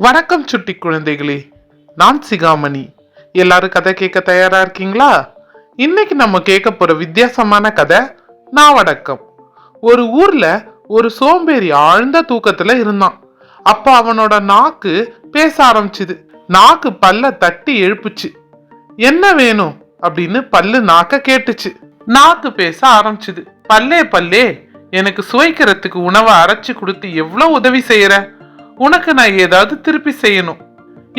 வணக்கம் சுட்டி குழந்தைகளே, நான் சிகாமணி. எல்லாரும் கதை கேட்க தயாரா இருக்கீங்களா? இன்னைக்கு நம்ம கேட்க போற வித்தியாசமான கதை நாவடக்கம். ஒரு ஊர்ல ஒரு சோம்பேறி ஆழ்ந்த தூக்கத்துல இருந்தான். அப்ப அவனோட நாக்கு பேச ஆரம்பிச்சுது. நாக்கு பல்ல தட்டி எழுப்புச்சு. என்ன வேணும் அப்படின்னு பல்லு நாக்க கேட்டுச்சு. நாக்கு பேச ஆரம்பிச்சுது. பல்லே பல்லே, எனக்கு சுவைக்கிறதுக்கு உணவை அரைச்சு கொடுத்து எவ்வளவு உதவி செய்யற. உனக்கு நான் ஏதாவது திருப்பி செய்யணும்.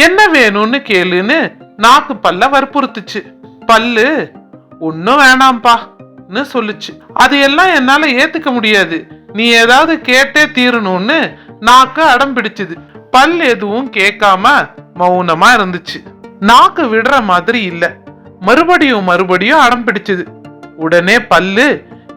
என்ன வேணும்னு நாக்கு பல்ல வற்புறுத்துச்சு. பல்லு ஒன்னும் வேணாம்பான்னு சொல்லுச்சு. அது எல்லாம் என்னால ஏத்துக்க முடியாது, நீ ஏதாவது கேட்டே தீரணும்னு நாக்கு அடம் பிடிச்சது. பல் எதுவும் கேட்காம மௌனமா இருந்துச்சு. நாக்கு விடுற மாதிரி இல்ல. மறுபடியும் அடம் பிடிச்சது. உடனே பல்லு,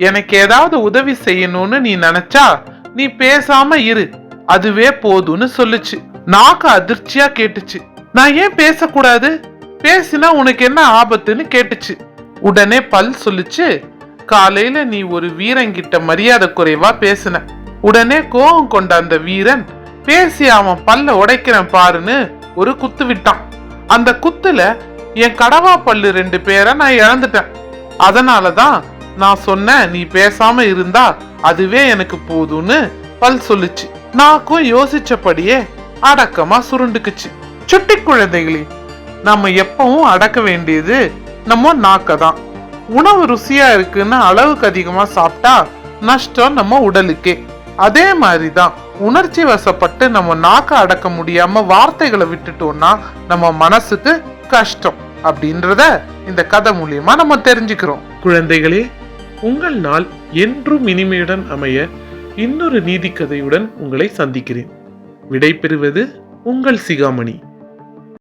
எனக்கு ஏதாவது உதவி செய்யணும்னு நீ நினைச்சா நீ பேசாம இரு, அதுவே போதும்னு சொல்லுச்சு. நாக்கு அதிர்ச்சியா கேட்டுச்சு. நான் ஏன் பேசக்கூடாது? பேசினா உனக்கு என்ன ஆபத்துன்னு கேட்டுச்சு. உடனே பல் சொல்லுச்சு, காலையில நீ ஒரு வீரங்கிட்ட மரியாதை குறைவா பேசின. உடனே கோபம் கொண்ட அந்த வீரன் பேசி அவன் பல்ல உடைக்கிறேன் பாருன்னு ஒரு குத்து விட்டான். அந்த குத்துல என் கடவா பல்லு 2 பேரை நான் இழந்துட்டேன். அதனாலதான் நான் சொன்னேன், நீ பேசாம இருந்தா அதுவே எனக்கு போதும்னு பல் சொல்லுச்சு. நாக்கும் யோசிச்சபடியே அடக்கமா சுருண்டுக்குச்சு. சுட்டி குழந்தைகளே, நம்ம எப்பவும் அடக்க வேண்டியது நம்ம நாக்கதான். உணவு ருசியா இருக்குன்னு அளவுக்கு அதிகமா சாப்பிட்டா நஷ்டம் நம்ம உடலுக்கே. அதே மாதிரிதான் உணர்ச்சி வசப்பட்டு நம்ம நாக்க அடக்க முடியாம வார்த்தைகளை விட்டுட்டோம்னா நம்ம மனசுக்கு கஷ்டம் அப்படின்றத இந்த கதை மூலியமா நம்ம தெரிஞ்சுக்கிறோம். குழந்தைகளே, உங்கள் நாள் என்றும் இனிமையுடன் அமைய இன்னொரு நீதி கதையுடன் உங்களை சந்திக்கிறேன். விடை பெறுவது உங்கள் சிகாமணி.